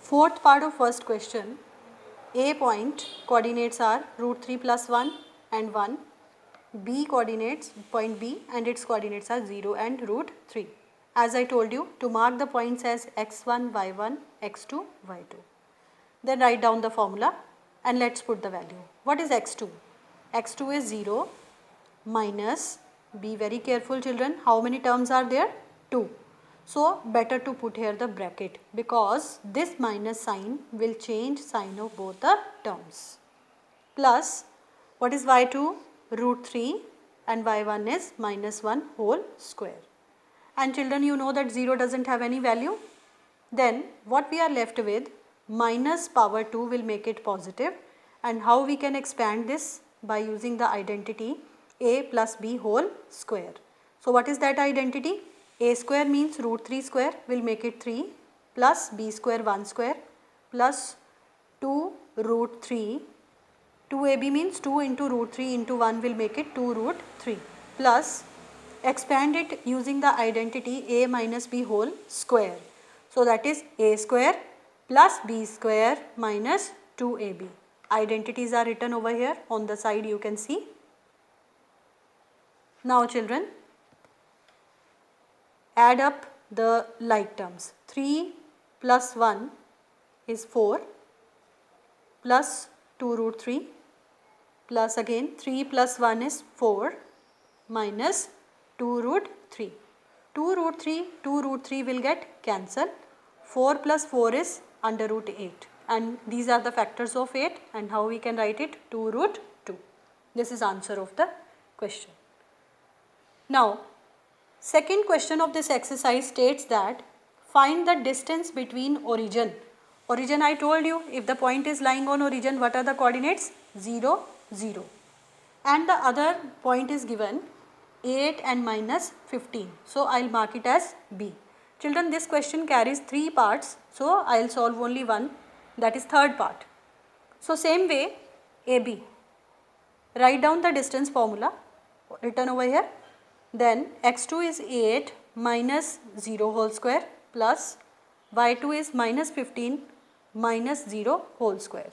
Fourth part of first question. A point coordinates are root 3 plus 1 and 1. B coordinates point B and its coordinates are 0 and root 3. As I told you, to mark the points as x1, y1, x2, y2. Then write down the formula and let's put the value. What is x2? x2 is 0 minus, be very careful children, how many terms are there? 2. So better to put here the bracket because this minus sign will change sign of both the terms. Plus, what is y2? Root 3 and y1 is minus 1 whole square. And children, you know that 0 doesn't have any value. Then what we are left with, minus power 2 will make it positive. And how we can expand this? By using the identity a plus b whole square. So what is that identity? A square means root 3 square will make it 3 plus b square 1 square plus 2 root 3. 2ab means 2 into root 3 into 1 will make it 2 root 3 plus expand it using the identity a minus b whole square. So that is a square plus b square minus 2ab. Identities are written over here on the side, you can see. Now children, add up the like terms. 3 plus 1 is 4 plus 2 root 3 plus again 3 plus 1 is 4 minus 2 root 3. 2 root 3 will get cancelled. 4 plus 4 is under root 8 and these are the factors of 8 and how we can write it? 2 root 2. This is answer of the question. Now, second question of this exercise states that find the distance between origin. Origin I told you, if the point is lying on origin, what are the coordinates? 0, 0. And the other point is given 8 and minus 15. So I'll mark it as B. Children, this question carries 3 parts. So I'll solve only one, that is third part. So same way, AB. Write down the distance formula written over here. Then x2 is 8 minus 0 whole square plus y2 is minus 15 minus 0 whole square.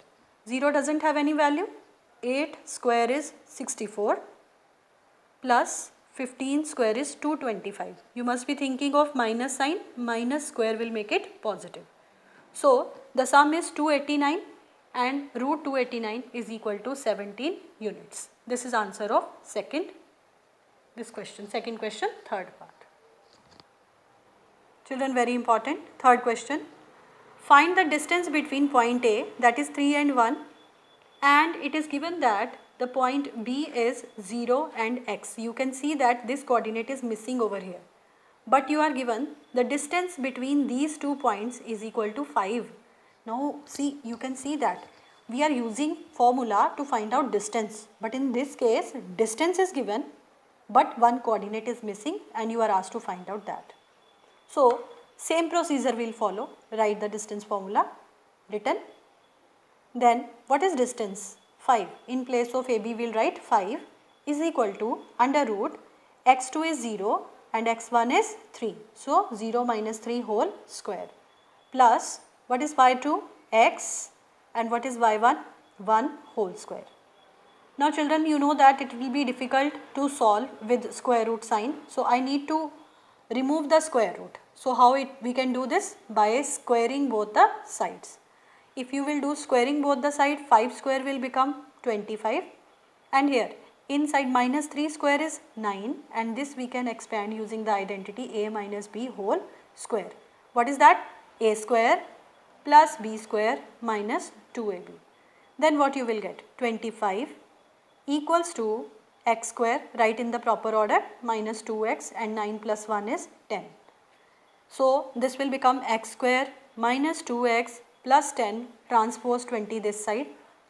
0 doesn't have any value. 8 square is 64 plus 15 square is 225. You must be thinking of minus sign, minus square will make it positive. So the sum is 289 and root 289 is equal to 17 units. This is answer of second question, third part. Children, very important, third question. Find the distance between point A, that is 3 and 1, and it is given that the point B is 0 and x. You can see that this coordinate is missing over here. But you are given the distance between these 2 points is equal to 5. Now see, you can see that we are using formula to find out distance. But in this case, distance is given, but one coordinate is missing and you are asked to find out that. So same procedure will follow. Write the distance formula written. Then what is distance? 5. In place of AB we will write 5 is equal to under root x2 is 0 and x1 is 3. So 0 minus 3 whole square plus what is y2? X and what is y1? 1 whole square. Now children, you know that it will be difficult to solve with square root sign. So I need to remove the square root. So how we can do this? By squaring both the sides. If you will do squaring both the side, 5 square will become 25 and here inside minus 3 square is 9 and this we can expand using the identity a minus b whole square. What is that? A square plus b square minus 2ab. Then what you will get? 25 equals to x square, write in the proper order, minus 2x and 9 plus 1 is 10. So this will become x square minus 2x plus 10 transpose 20 this side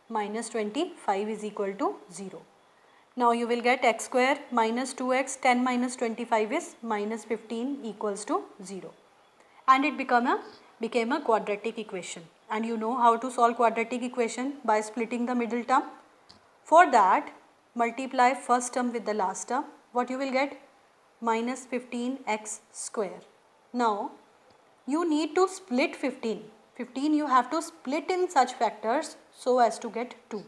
minus 25 is equal to 0. Now you will get x square minus 2x, 10 minus 25 is minus 15 equals to 0. And it became a quadratic equation. And you know how to solve quadratic equation by splitting the middle term. For that, multiply first term with the last term. What you will get? Minus 15x square. Now, you need to split 15. 15 you have to split in such factors so as to get 2.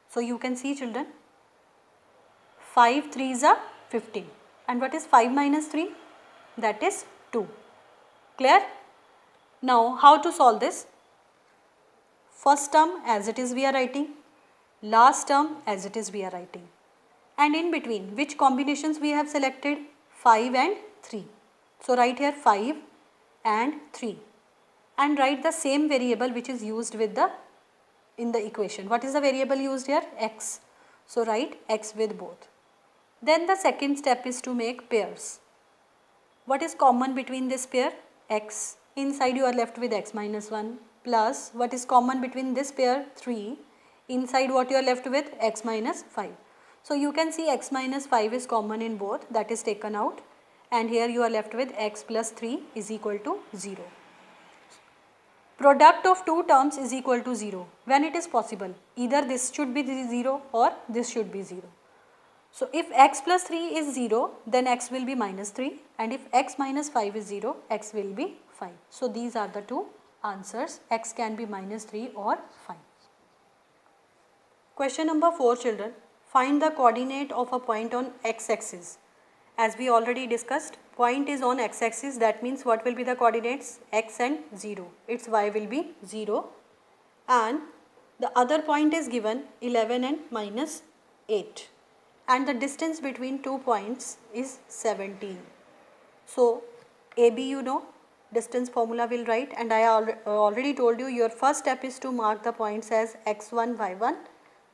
So you can see children, 5 3s are 15, and what is 5 minus 3? That is 2. Clear? Now how to solve this? First term as it is we are writing, last term as it is we are writing, and in between which combinations we have selected? 5 and 3. So write here 5 and 3 and write the same variable which is used with the in the equation. What is the variable used here? X. So write x with both. Then the second step is to make pairs. What is common between this pair? X. Inside you are left with x minus 1 plus what is common between this pair? 3. Inside what you are left with? X minus 5. So you can see x minus 5 is common in both, that is taken out, and here you are left with x plus 3 is equal to 0. Product of two terms is equal to 0 when it is possible. Either this should be 0 or this should be 0. So if x plus 3 is 0, then x will be minus 3, and if x minus 5 is 0, x will be 5. So these are the two answers. X can be minus 3 or 5. Question number 4 children. Find the coordinate of a point on x-axis. As we already discussed, point is on x-axis, that means what will be the coordinates? X and 0. Its y will be 0, and the other point is given 11 and minus 8, and the distance between 2 points is 17. So AB you know, distance formula will write, and I already told you your first step is to mark the points as x1, y1,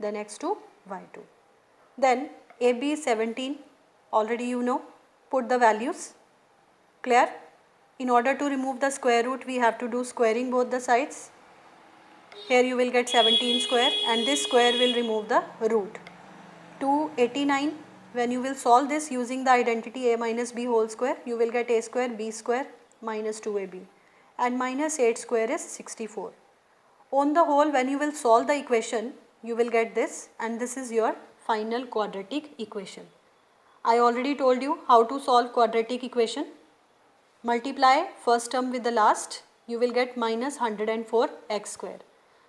then x2, y2. Then AB is 17, already you know, put the values. Clear? In order to remove the square root, we have to do squaring both the sides. Here you will get 17 square, and this square will remove the root. 289, when you will solve this using the identity a minus b whole square, you will get a square b square minus 2ab, and minus 8 square is 64. On the whole, when you will solve the equation, you will get this, and this is your final quadratic equation. I already told you how to solve quadratic equation. Multiply first term with the last, you will get minus 104 x square.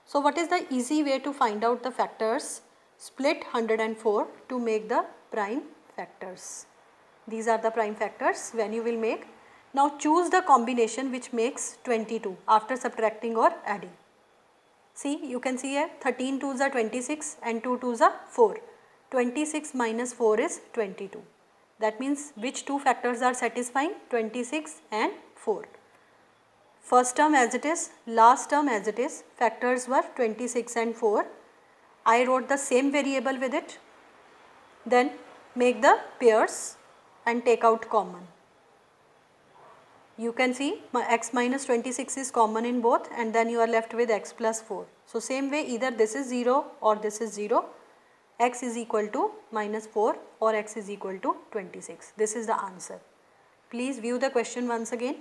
So what is the easy way to find out the factors? Split 104 to make the prime factors. These are the prime factors when you will make. Now choose the combination which makes 22 after subtracting or adding. See, you can see here 13 2s are 26 and 2 2s are 4. 26 minus 4 is 22. That means which two factors are satisfying? 26 and 4. First term as it is, last term as it is, factors were 26 and 4. I wrote the same variable with it. Then make the pairs and take out common. You can see my x minus 26 is common in both, and then you are left with x plus 4. So same way, either this is 0 or this is 0. X is equal to minus 4 or x is equal to 26. This is the answer. Please view the question once again.